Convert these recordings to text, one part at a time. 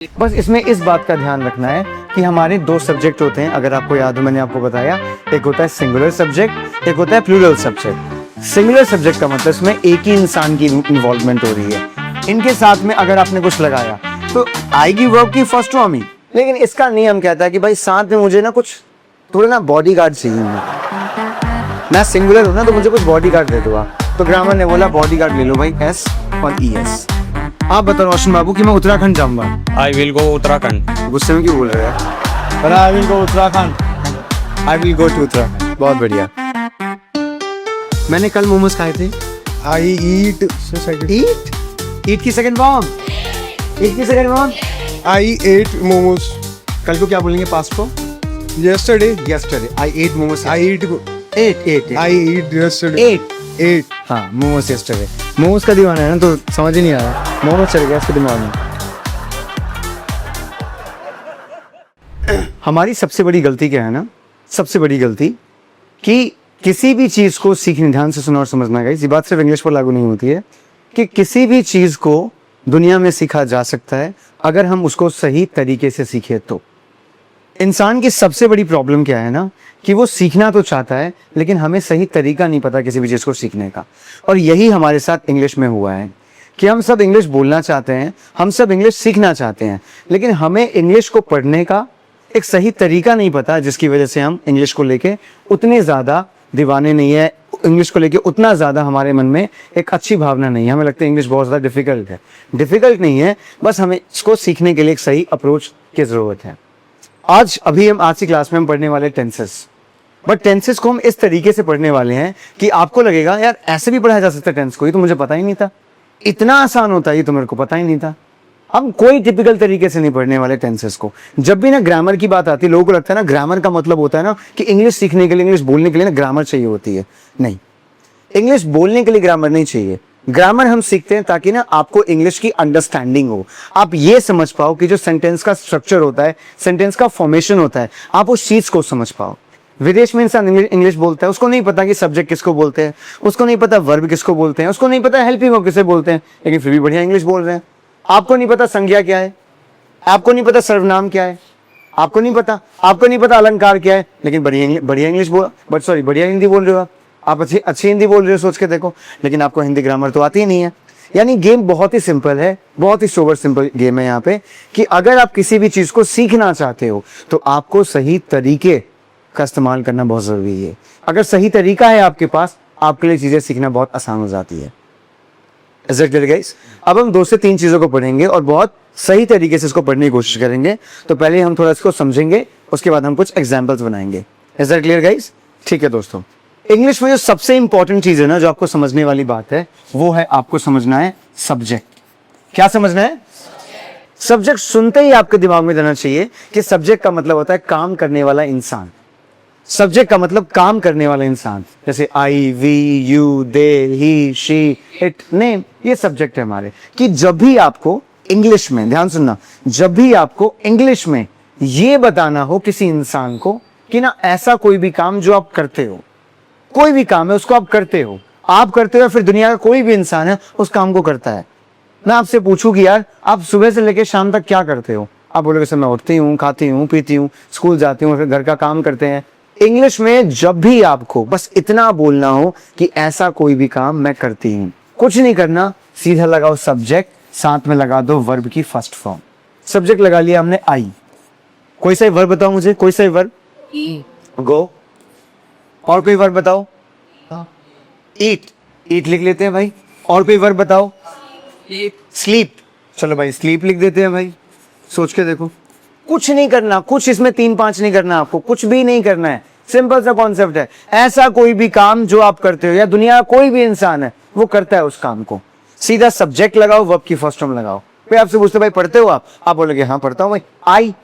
बस इसमें इस बात का ध्यान रखना है कि हमारे दो सब्जेक्ट होते हैं। अगर आपको याद हो, मैंने आपको बताया, एक होता है सिंगुलर सब्जेक्ट, एक होता है प्लूरल सब्जेक्ट। सिंगुलर सब्जेक्ट का मतलब इसमें एक ही इंसान की इन्वॉल्वमेंट हो रही है। इनके साथ में अगर आपने कुछ लगाया तो आएगी वर्ब की फर्स्ट फॉर्म ही। लेकिन इसका नियम कहता है कि भाई साथ में मुझे ना कुछ थोड़ा ना बॉडी गार्ड चाहिए। मैं सिंगुलर हूं ना, तो मुझे कुछ बॉडी गार्ड दे दो आप। तो ग्रामर ने बोला बॉडी गार्ड ले लो भाई, एस और ई एस। आप बताओ रोशन बाबू कि मैं उत्तराखंड जाऊंगा। I will go Uttarakhand. गुस्से में क्यों बोल रहे हैं? पर I will go Uttarakhand. I will go to Uttarakhand. बहुत बढ़िया। मैंने कल मोमोज खाए थे। आई ईट ईट की सेकंड फॉर्म। ईट की second form. I ate momos कल को क्या बोलेंगे पास्ट को? Yesterday. Yesterday I ate momos. I eat ate I eat yesterday. Ate हाँ, मोमोज यस्टरडे। मोमोज का दीवाना है ना, तो समझ ही नहीं आ रहा। मोमोज चल गया इसके दिमाग में। हमारी सबसे बड़ी गलती क्या है ना, सबसे बड़ी गलती कि किसी भी चीज को सीखने, ध्यान से सुना और समझना गाइस, ये बात सिर्फ इंग्लिश पर लागू नहीं होती है, कि किसी भी चीज को दुनिया में सीखा जा सकता है अगर हम उसको सही तरीके से सीखे तो। इंसान की सबसे बड़ी प्रॉब्लम क्या है ना, कि वो सीखना तो चाहता है लेकिन हमें सही तरीका नहीं पता किसी भी चीज को सीखने का। और यही हमारे साथ इंग्लिश में हुआ है कि हम सब इंग्लिश बोलना चाहते हैं, हम सब इंग्लिश सीखना चाहते हैं, लेकिन हमें इंग्लिश को पढ़ने का एक सही तरीका नहीं पता, जिसकी वजह से हम इंग्लिश को लेके उतने ज्यादा दीवाने नहीं है। इंग्लिश को लेके उतना ज्यादा हमारे मन में एक अच्छी भावना नहीं है। हमें लगता है इंग्लिश बहुत ज्यादा डिफिकल्ट है। डिफिकल्ट नहीं है, बस हमें इसको सीखने के लिए एक सही अप्रोच की जरूरत है। आज की क्लास में हम पढ़ने वाले टेंसेस, बट टेंसेस को हम इस तरीके से पढ़ने वाले हैं कि आपको लगेगा यार ऐसे भी पढ़ाया जा सकता है टेंस को, ये तो मुझे पता ही नहीं था, इतना आसान होता है ये तो मेरे को पता ही नहीं था। हम कोई टिपिकल तरीके से नहीं पढ़ने वाले टेंसेस को। जब भी ना ग्रामर की बात आती है, लोगों को लगता है ना ग्रामर का मतलब होता है ना कि इंग्लिश सीखने के लिए, इंग्लिश बोलने के लिए ना ग्रामर चाहिए होती है। नहीं, इंग्लिश बोलने के लिए ग्रामर नहीं चाहिए। ग्रामर हम सीखते हैं ताकि ना आपको इंग्लिश की अंडरस्टैंडिंग हो, आप ये समझ पाओ कि जो सेंटेंस का स्ट्रक्चर होता है, सेंटेंस का फॉर्मेशन होता है, आप उस चीज को समझ पाओ। विदेश में इंसान इंग्लिश बोलता है, उसको नहीं पता कि सब्जेक्ट किसको बोलते हैं, उसको नहीं पता वर्ब किसको बोलते हैं, उसको नहीं पता हेल्पिंग वर्ब किसे बोलते हैं, लेकिन फिर भी बढ़िया इंग्लिश बोल रहे हैं। आपको नहीं पता संज्ञा क्या है, आपको नहीं पता सर्वनाम क्या है, आपको नहीं पता अलंकार क्या है, लेकिन बढ़िया इंग्लिश बढ़िया हिंदी बोल रहे हो आप अच्छी हिंदी बोल रहे हो, सोच के देखो। लेकिन आपको हिंदी ग्रामर तो आती ही नहीं है। यानी गेम बहुत ही सिंपल है, बहुत ही सोबर सिंपल गेम है यहाँ पे, कि अगर आप किसी भी चीज को सीखना चाहते हो तो आपको सही तरीके का इस्तेमाल करना बहुत जरूरी है। अगर सही तरीका है आपके पास, आपके लिए चीजें सीखना बहुत आसान हो जाती है। Is it clear guys? अब हम 2 से 3 चीजों को पढ़ेंगे और बहुत सही तरीके से इसको पढ़ने की कोशिश करेंगे। तो पहले हम थोड़ा इसको समझेंगे, उसके बाद हम कुछ एग्जाम्पल्स बनाएंगे। Is that clear guys? ठीक है दोस्तों, इंग्लिश में जो सबसे इंपॉर्टेंट चीज है ना, जो आपको समझने वाली बात है, वो है आपको समझना है सब्जेक्ट। क्या समझना है? सब्जेक्ट सुनते ही आपके दिमाग में रहना चाहिए कि सब्जेक्ट का मतलब होता है काम करने वाला इंसान। सब्जेक्ट का मतलब काम करने वाला इंसान, जैसे I, we, you, they, he, she, it, name, ये सब्जेक्ट है हमारे। कि जब भी आपको इंग्लिश में, ध्यान सुनना, जब भी आपको इंग्लिश में ये बताना हो किसी इंसान को कि ना ऐसा कोई भी काम जो आप करते हो, कोई भी काम है उसको आप करते हो या फिर दुनिया का कोई भी इंसान है उस काम को करता है। मैं आपसे पूछूं कि यार आप सुबह से लेकर शाम तक क्या करते हो, आप बोलोगे सर मैं उठती हूँ, खाती हूँ, पीती हूँ, स्कूल जाती हूँ, फिर घर का काम करते हैं। इंग्लिश में जब भी आपको बस इतना बोलना हो कि ऐसा कोई भी काम मैं करती हूँ, कुछ नहीं करना, सीधा लगाओ सब्जेक्ट, साथ में लगा दो वर्ब की फर्स्ट फॉर्म। सब्जेक्ट लगा लिया हमने आई, कोई सा वर्ब बताओ मुझे, कोई सा वर्ब? गो। और कोई वर्ब बताओ? ईट लिख लेते हैं भाई। और कोई वर्ब बताओ? स्लीप। चलो भाई स्लीप लिख देते हैं भाई। सोच के देखो, कुछ नहीं करना, कुछ इसमें 3-5 नहीं करना, आपको कुछ भी नहीं करना है। सिंपल सा कॉन्सेप्ट है, ऐसा कोई भी काम जो आप करते हो या दुनिया का कोई भी इंसान है वो करता है उस काम को। सीधा सब्जेक्ट लगाओ, वर्ब की फर्स्ट फॉर्म लगाओ। कोई आपसे पूछते भाई पढ़ते हो आप बोलोगे हाँ पढ़ता हूँ भाई। आई,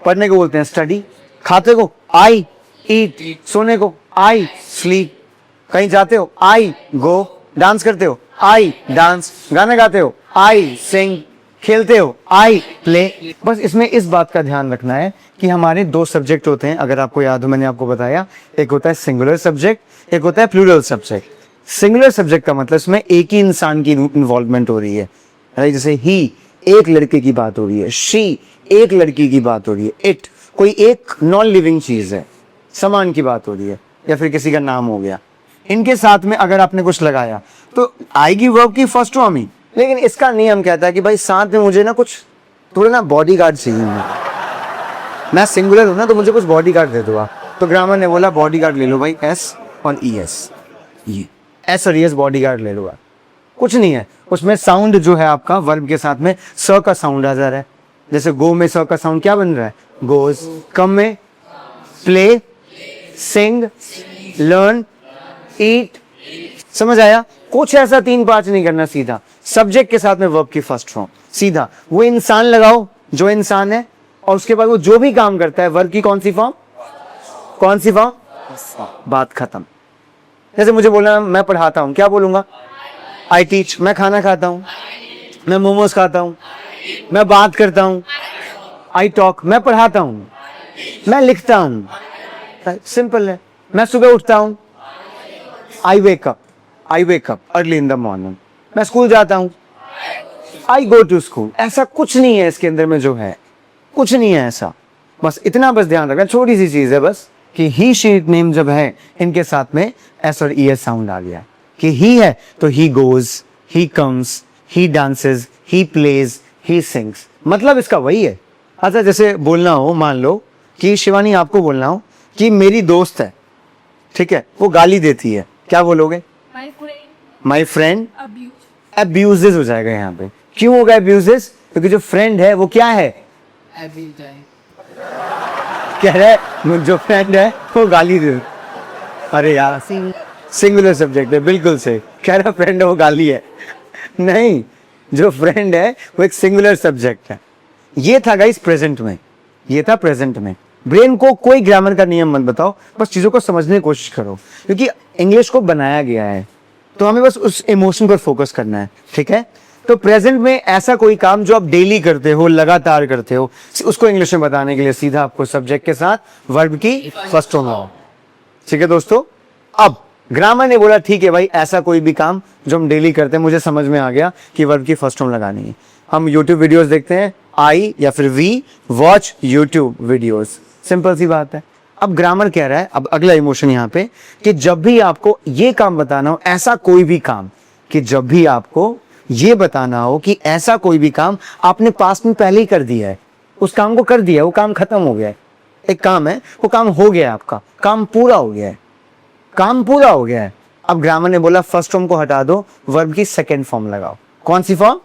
पढ़ने को बोलते हैं स्टडी, खाते को आई ईट, सोने को आई स्लीप, कहीं जाते हो आई गो, डांस करते हो आई डांस, गाना गाते हो आई सिंग, खेलते हो आई प्ले। बस इसमें इस बात का ध्यान रखना है कि हमारे 2 सब्जेक्ट होते हैं। अगर आपको याद हो, मैंने आपको बताया, एक होता है सिंगुलर सब्जेक्ट, एक होता है प्लूरल सब्जेक्ट। सिंगुलर सब्जेक्ट का मतलब इसमें एक ही इंसान की इन्वॉल्वमेंट हो रही है, जैसे ही, एक लड़के की बात हो रही है, शी एक लड़की की बात हो रही है, इट कोई एक नॉन लिविंग चीज है, सामान की बात हो रही है, या फिर किसी का नाम हो गया। इनके साथ में अगर आपने कुछ लगाया तो आएगी वर्ब की फर्स्ट फॉर्म ही। लेकिन इसका नियम कहता है कि भाई साथ में मुझे ना कुछ थोड़ा ना बॉडीगार्ड चाहिए। मैं सिंगुलर हूं ना, तो मुझे कुछ बॉडीगार्ड दे दो आप। तो ग्रामर ने बोला बॉडीगार्ड ले लो भाई, एस और ई एस, ये एस और ई एस बॉडीगार्ड ले लो आप। कुछ नहीं है उसमें, साउंड जो है आपका वर्ब के साथ में स का साउंड आ जा रहा है। जैसे गो में स का साउंड क्या बन रहा है, गोज। कम में प्ले, सिंग, लर्न, ईट। समझ आया? कुछ ऐसा 3-5 नहीं करना, सीधा सब्जेक्ट के साथ में वर्ब की फर्स्ट फॉर्म, सीधा वो इंसान लगाओ जो इंसान है, और उसके बाद वो जो भी काम करता है वर्ब की कौन सी फॉर्म, कौन सी फॉर्म, बात खत्म। जैसे मुझे बोलना मैं पढ़ाता हूं, क्या बोलूंगा, आई टीच। मैं खाना खाता हूं, मैं मोमोज खाता हूं। मैं बात करता हूं, आई टॉक। मैं पढ़ाता हूं, मैं लिखता हूं, सिंपल है। मैं सुबह उठता हूं, I wake up, I wake up early in the morning. मैं स्कूल जाता हूं, आई गो टू स्कूल। ऐसा कुछ नहीं है इसके अंदर में जो है, कुछ नहीं है ऐसा। बस इतना बस ध्यान रखना, छोटी सी चीज है बस, कि ही शी नेम जब है इनके साथ में एस और ई एस साउंड आ गया, कि ही है तो he goes, he comes, he dances, he plays, he sings. मतलब इसका वही है। अच्छा जैसे बोलना हो, मान लो कि शिवानी आपको बोलना हो कि मेरी दोस्त है, ठीक है, वो गाली देती है, क्या बोलोगे, माई फ्रेंड अब्यूजेस हो जाएगा यहाँ पे। क्यों होगा अब्यूजेस, क्योंकि जो फ्रेंड है वो क्या है, कह रहा है जो फ्रेंड है वो गाली दे। अरे यार सिंगुलर सब्जेक्ट है, बिल्कुल से कह रहा फ्रेंड है वो गाली है, नहीं, जो फ्रेंड है वो एक सिंगुलर सब्जेक्ट है। ये था गाइस प्रेजेंट में, ये था प्रेजेंट में। ब्रेन को कोई ग्रामर का नियम मत बताओ, बस चीजों को समझने की कोशिश करो, क्योंकि इंग्लिश को बनाया गया है तो हमें बस उस इमोशन पर फोकस करना है, ठीक है। तो प्रेजेंट में ऐसा कोई काम जो आप डेली करते हो, लगातार करते हो, उसको इंग्लिश में बताने के लिए सीधा आपको सब्जेक्ट के साथ वर्ब की फर्स्ट फॉर्म लगाओ, ठीक है दोस्तों। अब ग्रामर ने बोला ठीक है भाई, ऐसा कोई भी काम जो हम डेली करते हैं, मुझे समझ में आ गया कि वर्ब की फर्स्ट फॉर्म लगानी है। हम यूट्यूब वीडियोस देखते हैं, आई या फिर we watch YouTube videos, simple सी बात है। अब ग्रामर कह रहा है, अब अगला इमोशन यहाँ पे, कि जब भी आपको ये काम बताना हो, ऐसा कोई भी काम, कि जब भी आपको ये बताना हो कि ऐसा कोई भी काम आपने पास्ट में पहले ही कर दिया है, उस काम को कर दिया है, वो काम खत्म हो गया है। एक काम है, वो काम हो गया है, आपका काम पूरा हो गया है, काम पूरा हो गया है। अब ग्रामर ने बोला फर्स्ट फॉर्म को हटा दो, वर्ब की सेकेंड फॉर्म लगाओ। कौन सी फॉर्म,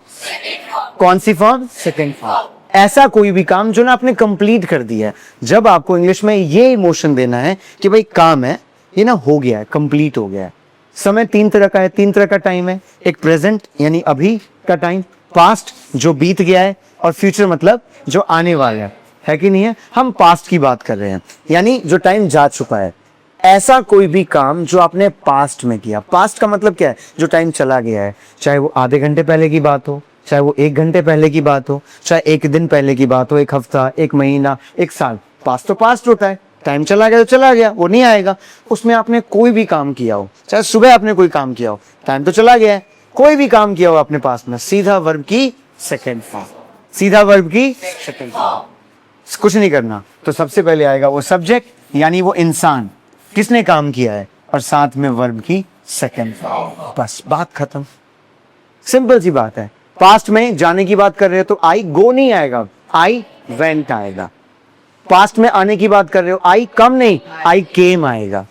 कौन सी फॉर्म, सेकेंड फॉर्म। ऐसा कोई भी काम जो ना आपने कंप्लीट कर दिया है। जब आपको इंग्लिश में ये इमोशन देना है कि भाई काम है, ये ना हो गया है, कंप्लीट हो गया है। समय 3 तरह का है, 3 तरह का टाइम है, एक प्रेजेंट यानी अभी का टाइम, पास्ट जो बीत गया है, और फ्यूचर मतलब जो आने वाला है कि नहीं है। हम पास्ट की बात कर रहे हैं, यानी जो टाइम जा चुका है। ऐसा कोई भी काम जो आपने पास्ट में किया, पास्ट का मतलब क्या है, जो टाइम चला गया है, चाहे वो आधे घंटे पहले की बात हो, चाहे वो 1 घंटे पहले की बात हो, चाहे 1 दिन पहले की बात हो, 1 हफ्ता, 1 महीना, 1 साल। पास्ट तो पास्ट होता है, टाइम चला गया तो चला गया, वो नहीं आएगा। उसमें आपने कोई भी काम किया हो, चाहे सुबह आपने कोई काम किया हो, टाइम तो चला गया है। कोई भी काम किया हो आपने पास्ट में, सीधा वर्ब की सेकेंड फॉर्म, सीधा वर्ब की सेकेंड फॉर्म, कुछ नहीं करना। तो सबसे पहले आएगा वो सब्जेक्ट यानी वो इंसान, किसने काम किया है, और साथ में वर्ब की सेकेंड फॉर्म, बस बात खत्म। सिंपल सी बात है। पास्ट में जाने की बात कर रहे हो तो आई गो नहीं आएगा, आई वेंट आएगा। पास्ट में आने की बात कर रहे हो, आई कम नहीं, आई केम आएगा।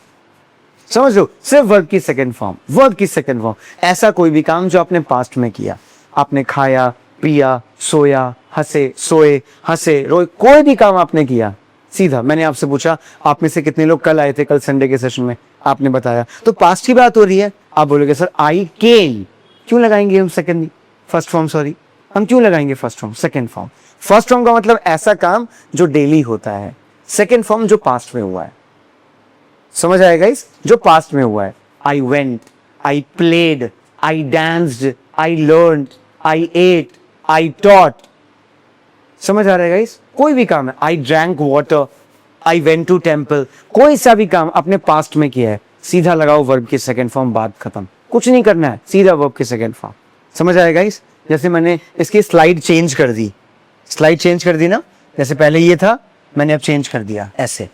समझ लो, सिर्फ वर्ब की सेकेंड फॉर्म, वर्ब की सेकेंड फॉर्म। ऐसा कोई भी काम जो आपने पास्ट में किया, आपने खाया, पिया, सोया, हंसे, सोए, हंसे, रोए, कोई भी काम आपने किया, सीधा। मैंने आपसे पूछा आप में से कितने लोग कल आए थे, कल संडे के सेशन में, आपने बताया, तो पास्ट की बात हो रही है। आप बोलोगे सर आई केम, क्यों लगाएंगे हम सेकेंड फर्स्ट फॉर्म, सॉरी हम क्यों लगाएंगे first form, second form. First form का मतलब ऐसा काम जो डेली होता है, सेकेंड फॉर्म जो पास्ट में हुआ है। समझ आएगा इस, जो पास्ट में हुआ है। I went, I played, I danced, I learned, I ate, I taught. समझ आ रहा है इस, कोई भी काम है, I drank water, I went to temple, कोई सा भी काम अपने पास्ट में किया है, सीधा लगाओ वर्ब की सेकेंड फॉर्म, बात खत्म। कुछ नहीं करना है, सीधा वर्ब की सेकेंड फॉर्म। समझ आएगा इस। जैसे मैंने इसकी स्लाइड चेंज कर दी, स्लाइड चेंज कर दी ना, जैसे पहले ये था मैंने अब चेंज कर दिया ऐसे,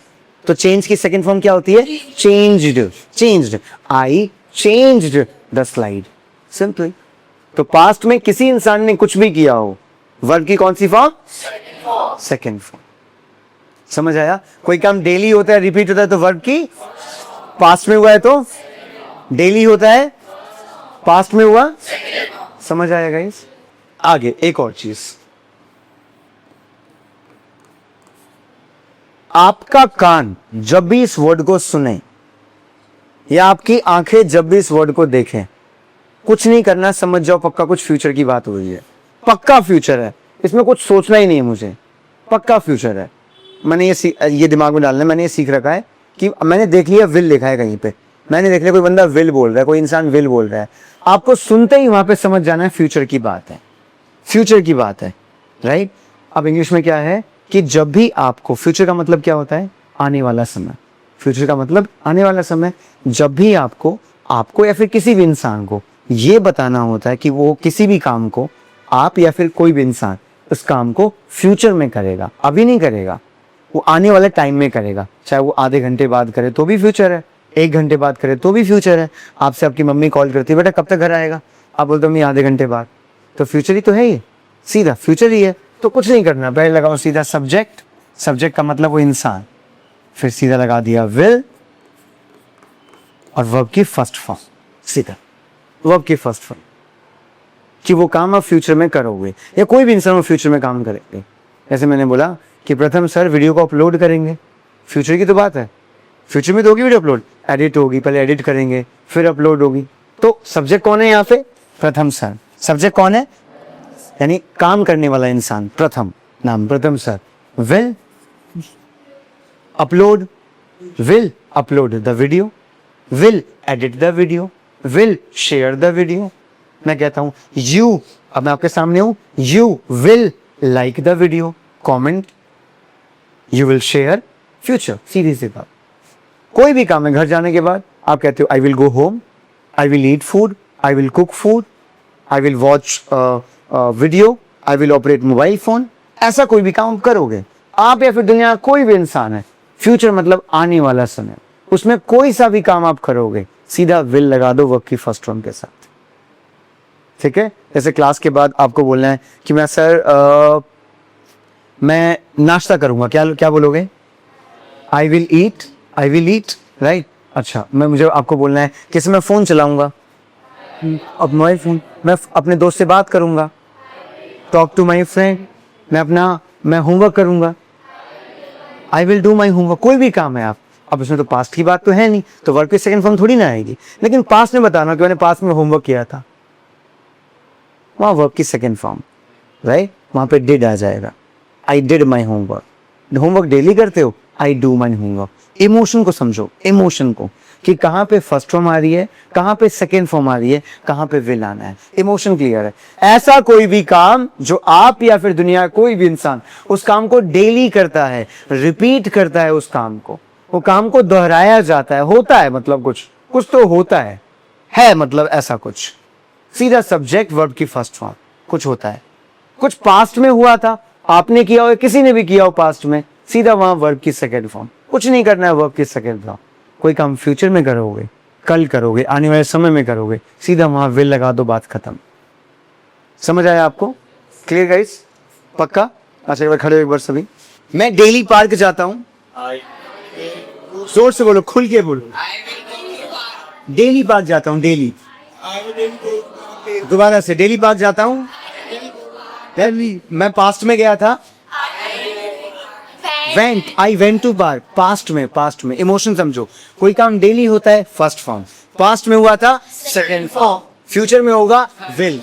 तो चेंज की सेकंड फॉर्म क्या होती है? Changed, changed, I changed the slide, simply. तो पास्ट में किसी इंसान ने कुछ भी किया हो, वर्ब की कौन सी फॉर्म? Second form. समझ आया? कोई काम डेली होता है, रिपीट होता है, तो वर्ब की पास्ट में हुआ है तो डेली होता है, पास्ट में हुआ, समझ आया गाइस? आगे एक और चीज, आपका कान जब भी इस वर्ड को सुने या आपकी आंखें जब भी इस वर्ड को देखें, कुछ नहीं करना, समझ जाओ पक्का कुछ फ्यूचर की बात हो रही है, पक्का फ्यूचर है, इसमें कुछ सोचना ही नहीं है मुझे, पक्का फ्यूचर है। मैंने ये दिमाग में डालना है, मैंने ये सीख रखा है कि मैंने देख लिया विल लिखा है कहीं पे, मैंने देख लिया कोई बंदा विल बोल रहा है, कोई इंसान विल बोल रहा है, आपको सुनते ही वहां पे समझ जाना है फ्यूचर की बात है, फ्यूचर की बात है, राइट? अब इंग्लिश में क्या है कि जब भी आपको, फ्यूचर का मतलब क्या होता है? आने वाला समय, फ्यूचर का मतलब आने वाला समय। जब भी आपको या फिर किसी भी इंसान को ये बताना होता है कि वो किसी भी काम को, आप या फिर कोई भी इंसान उस काम को फ्यूचर में करेगा, अभी नहीं करेगा, वो आने वाले टाइम में करेगा, चाहे वो आधे घंटे बाद करे तो भी फ्यूचर है, 1 घंटे बाद करे तो भी फ्यूचर है। आपसे आपकी मम्मी कॉल करती है, बेटा कब तक घर आएगा? आप बोलते हो मम्मी आधे घंटे बाद, तो फ्यूचर ही तो है ये, सीधा फ्यूचर ही है। तो कुछ नहीं करना, पहले लगाओ सीधा सब्जेक्ट, सब्जेक्ट का मतलब वो इंसान, फिर सीधा लगा दिया विल और वर्ब की फर्स्ट फॉर्म, सीधा वर्ब की फर्स्ट फॉर्म, कि वो काम आप फ्यूचर में करोगे या कोई भी इंसान वो फ्यूचर में काम करेंगे। जैसे मैंने बोला कि प्रथम सर वीडियो को अपलोड करेंगे, फ्यूचर की तो बात है, फ्यूचर में तो होगी वीडियो अपलोड, एडिट होगी, पहले एडिट करेंगे फिर अपलोड होगी। तो सब्जेक्ट कौन है यहाँ पे? प्रथम सर। सब्जेक्ट कौन है? यानी काम करने वाला इंसान, प्रथम, नाम Pratham sir. Will upload, will upload the video, will edit the video, will share the video. मैं कहता हूं यू, अब मैं आपके सामने हूं, you will like the video, comment, you will share, future, सीधी सी बात। कोई भी काम है, घर जाने के बाद आप कहते हो आई will go home, I will eat food, I will cook food, I will watch video, I will operate mobile phone. ऐसा कोई भी काम करोगे आप या फिर दुनिया कोई भी इंसान है, फ्यूचर मतलब आने वाला समय, उसमें कोई सा भी काम आप करोगे सीधा विल लगा दो वर्ब की फर्स्ट फॉर्म के साथ, ठीक है? जैसे क्लास के बाद आपको बोलना है कि मैं सर मैं नाश्ता करूंगा, क्या क्या बोलोगे? I will eat, I will eat, right? अच्छा, मुझे आपको बोलना है कि मैं फोन चलाऊंगा, अब मोबाइल फोन, मैं अपने दोस्त से बात करूंगा, टॉक टू माई फ्रेंड, मैं होमवर्क करूंगा, I will do my homework. कोई भी काम है आप, अब इसमें तो पास्ट की बात तो है नहीं, तो वर्ब की सेकंड फॉर्म थोड़ी ना आएगी, लेकिन पास्ट में बताना कि मैंने पास्ट में होमवर्क किया था, वहां वर्ब की सेकंड फॉर्म, राइट? वहां पे डिड आ जाएगा, I did my homework. Homework daily करते हो, I do my homework. Emotion को समझो, इमोशन को, कि कहां पे फर्स्ट फॉर्म आ रही है, कहां पे सेकंड फॉर्म आ रही है, कहां पे विल आना है, इमोशन क्लियर है। ऐसा कोई भी काम जो आप या फिर दुनिया कोई भी इंसान उस काम को डेली करता है, रिपीट करता है उस काम को, वो काम को दोहराया जाता है, होता है, मतलब कुछ तो होता है मतलब ऐसा कुछ, सीधा सब्जेक्ट वर्ब की फर्स्ट फॉर्म, कुछ होता है, कुछ पास्ट में हुआ था, आपने किया हो, किसी ने भी किया हो पास्ट में, सीधा वहां वर्ब की सेकंड फॉर्म। कुछ नहीं करना है, वर्ब की सेकंड फॉर्म। कोई काम फ्यूचर में करोगे, कल करोगे, आने वाले समय में करोगे, सीधा वहां विल लगा दो, बात खत्म। समझ आया आपको? Clear guys? पक्का? अच्छा एक बार खड़े हो, एक बार सभी। मैं डेली पार्क जाता हूं, जोर से बोलो, खुल के बोलो, डेली पार्क जाता हूं, डेली, दोबारा से, डेली पार्क जाता हूं, मैं पास्ट में गया था, I went to park, past में, इमोशन समझो, कोई काम डेली होता है फर्स्ट फॉर्म, पास्ट में हुआ था सेकंड फॉर्म, फ्यूचर में होगा विल,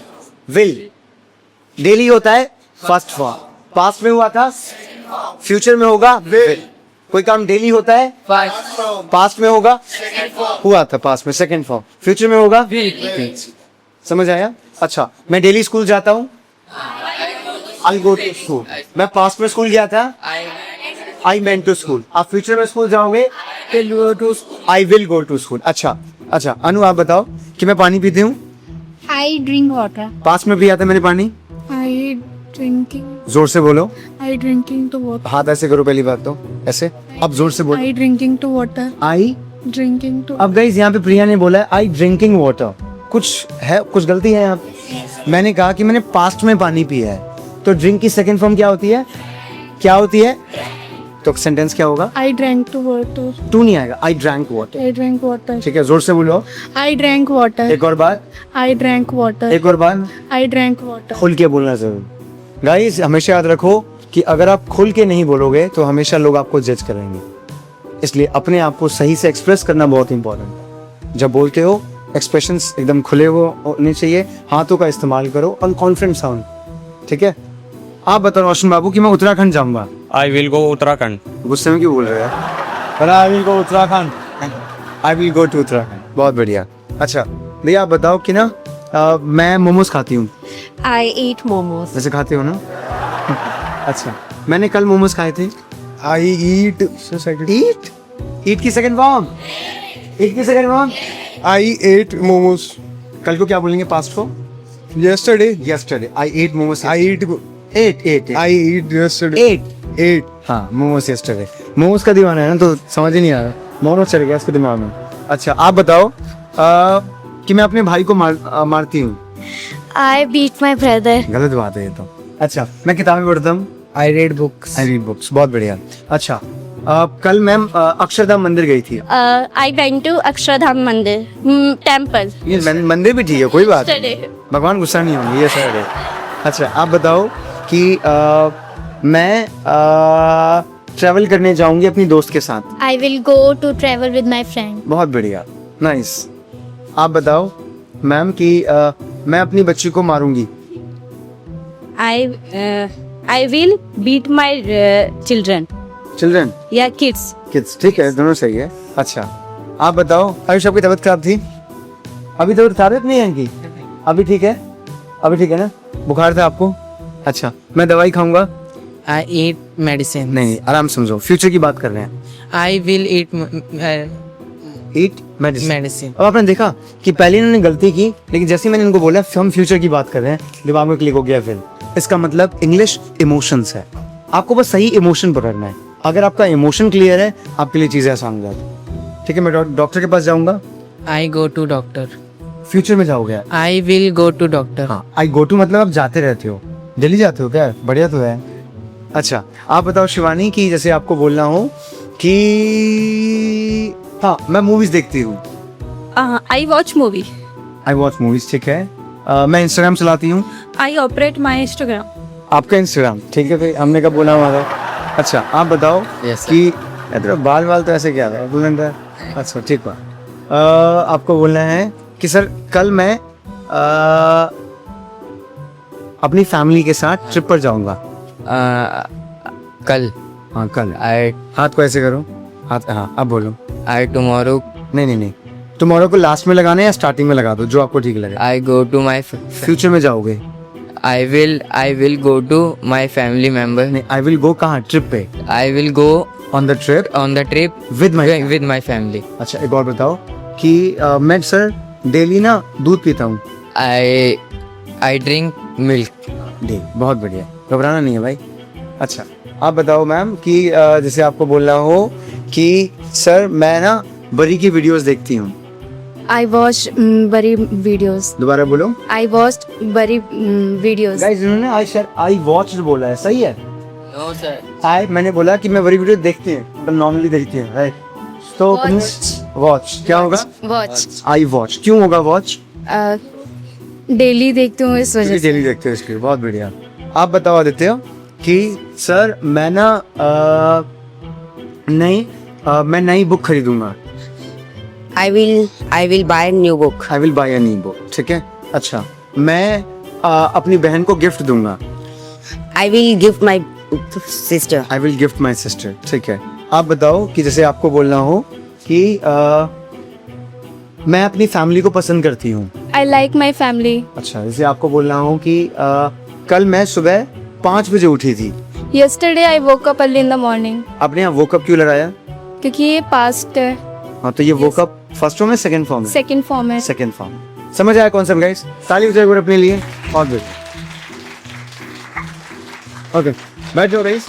डेली होता है फर्स्ट फॉर्म, पास्ट में हुआ था, फ्यूचर में होगा विल। कोई काम डेली होता है पास्ट में होगा, हुआ था पास्ट में सेकंड फॉर्म, फ्यूचर में होगा विल। समझ आया? अच्छा, मैं डेली स्कूल जाता हूँ, आई गो टू स्कूल। मैं पास्ट में स्कूल गया था, आई वेंट टू स्कूल। आप फ्यूचर में स्कूल जाओगे, I will go to school. अच्छा, अनु आप बताओ कि मैं पानी पीती हूँ, I drink water. पास में भी आता है मैंने पानी, I drinking. जोर से बोलो, I drinking to water. हाथ ऐसे करो पहली बात तो, ऐसे, अब जोर से बोलो, I drinking to water. I, Drinking to. अब गाइस यहाँ पे प्रिया ने बोला है आई ड्रिंकिंग वाटर, कुछ है, कुछ गलती है यहाँ पे। मैंने कहा कि मैंने पास्ट में पानी पिया है, तो ड्रिंक की सेकंड फॉर्म क्या होती है, क्या होती है, तो सेंटेंस क्या होगा, I drank to water. To नहीं आएगा, I drank water, I drank water. ठीक है, जोर से बोलो, I drank water. एक और बार, I drank water. एक और बार, I drank water. खुल के बोलना जरूर। गाइस हमेशा याद रखो कि अगर आप खुल के नहीं बोलोगे तो हमेशा लोग आपको जज करेंगे, इसलिए अपने आप को सही से एक्सप्रेस करना बहुत इंपॉर्टेंट है। जब बोलते हो एक्सप्रेशंस एकदम खुले हुए होने चाहिए, हाथों का इस्तेमाल करो और कॉन्फिडेंट साउंड, ठीक है। आप बताओ रोशन बाबू कि मैं उत्तराखंड जाऊंगा, I will go Uttarakhand. गुस्से में क्यों बोल रहे हैं, I will go Uttarakhand, I will go to Uttarakhand, बहुत बढ़िया। अच्छा भैया आप बताओ कि ना मैं मोमोज खाती हूँ, I eat momos. वैसे खाते हो ना अच्छा मैंने कल मोमोज खाए थे, I eat. So second. ईट, ईट की सेकंड फॉर्म, ईट की second form, I ate momos. कल को क्या बोलेंगे पास्ट को, Yesterday. Yesterday I ate momos, I eat. Ate ate I eat yesterday. Ate, Eight. हाँ मोमोज यस्टरडे, मोमोज का दीवाना है ना तो समझ ही नहीं आ रहा, मोमोज चल गया इसके दिमाग में। अच्छा आप बताओ कि मैं अपने भाई को मारती हूँ, I beat my brother. गलत बात है ये तो। अच्छा मैं किताबें पढ़ता हूँ, I read books. I read books, बहुत बढ़िया। अच्छा कल मैम अक्षरधाम मंदिर गई थी, I went to Akshardham Mandir temple. ये मंदिर भी ठीक है, कोई बात नहीं, Yesterday. भगवान गुस्सा नहीं होंगे ये सर है। अच्छा आप बताओ कि मैं ट्रैवल करने जाऊंगी अपनी दोस्त के साथ, I will go to travel with my friend. बहुत बढ़िया, नाइस। आप बताओ मैम कि मैं अपनी बच्ची को मारूंगी, I will beat my children. Children, Yeah, kids. Kids, ठीक है दोनों सही है। अच्छा आप बताओ आयुष आपकी तबीयत खराब थी, अभी तबीयत खराब नहीं है इनकी, अभी ठीक है, अभी ठीक है ना, बुखार था आपको, अच्छा मैं दवाई खाऊंगा, I eat medicine. नहीं आराम समझो, फ्यूचर की बात कर रहे हैं, I will eat eat medicine. medicine. अब आपने देखा कि पहले इन्होंने गलती की, लेकिन जैसे ही मैंने इनको बोला हम फ्यूचर की बात कर रहे हैं, दिमाग में क्लिक हो गया फिर। इसका मतलब इंग्लिश इमोशंस है, आपको बस सही इमोशन पकड़ना है, अगर आपका इमोशन क्लियर है आपके लिए चीजें आसान हो जाती। ठीक है मैं डॉक्टर के पास जाऊंगा, I go to doctor. Future में जाओगे, I will go to doctor. हाँ आई गो टू मतलब आप जाते रहते हो, दिल्ली जाते हो क्या, बढ़िया तो है। अच्छा आप बताओ शिवानी कि जैसे आपको बोलना हो कि हाँ मैं मूवीज देखती हूँ, I watch movie. I watch movies, ठीक है। मैं इंस्टाग्राम चलाती हूँ, I operate my Instagram. आपका इंस्टाग्राम, ठीक है फिर हमने कब बोला हमारा। अच्छा आप बताओ Yes, sir. कि इधर बाल बाल तो ऐसे क्या है बुलंद है, अच्छा ठीक बात। आपको बोलना है कि सर कल मैं अपनी फैमिली के साथ ट्रिप पर जाऊंगा, कल. हाँ कल, I हाथ को ऐसे करो, हाथ, हाँ अब बोलो, tomorrow नहीं टुमारो को लास्ट में लगाना है या स्टार्टिंग में लगा दो, जो आपको ठीक लगे। I go to my future में जाओगे, I will go to my family member. नहीं आई विल गो कहाँ, ट्रिप पे, I will go on the trip on the trip with my. with my family. अच्छा एक और बताओ कि मैं सर डेली ना दूध पीता हूँ, I drink milk. डेली, बहुत बढ़िया, घबराना नहीं है भाई। अच्छा आप बताओ मैम कि जैसे आपको बोलना हो कि सर मैं ना बरी की वीडियोस देखती हूँ, I watch Bari videos. दोबारा बोलो। I watched Bari videos. Guys इन्होंने आई सर आई वॉच्ड बोला है, सही है, No sir. आई मैंने बोला कि मैं बरी वीडियो देखती हैं, मतलब नॉर्मली देखती हैं, राइट, तो वॉच क्या होगा, Watch. आई वॉच, क्यों होगा वॉच, डेली देखती हूँ इस वजह से। डेली देखते हो इसलिए, बहुत बढ़िया। आप बताओ आदित्य कि सर मैं ना मैं नई बुक खरीदूंगा, I will buy new book. I will buy a new book, ठीक है। अच्छा मैं अपनी बहन को गिफ्ट दूंगा, I will give my sister. I will gift my sister, ठीक है। आप बताओ कि जैसे आपको बोलना हो कि मैं अपनी फैमिली को पसंद करती हूँ, I like my family. अच्छा जैसे आपको बोलना हो कि कल मैं सुबह 5 बजे उठी थी, Yesterday I woke up early in the morning. आपने यहाँ वोकअप क्यों लगाया, क्योंकि ये past है, हाँ तो ये वोकअप फर्स्ट फॉर्म है सेकंड फॉर्म है, second form है. सेकंड फॉर्म, समझ आया कॉन्सेप्ट गाइस? ताली हो जाए अपने लिए। All good. ओके, बैठ जाओ गाइस।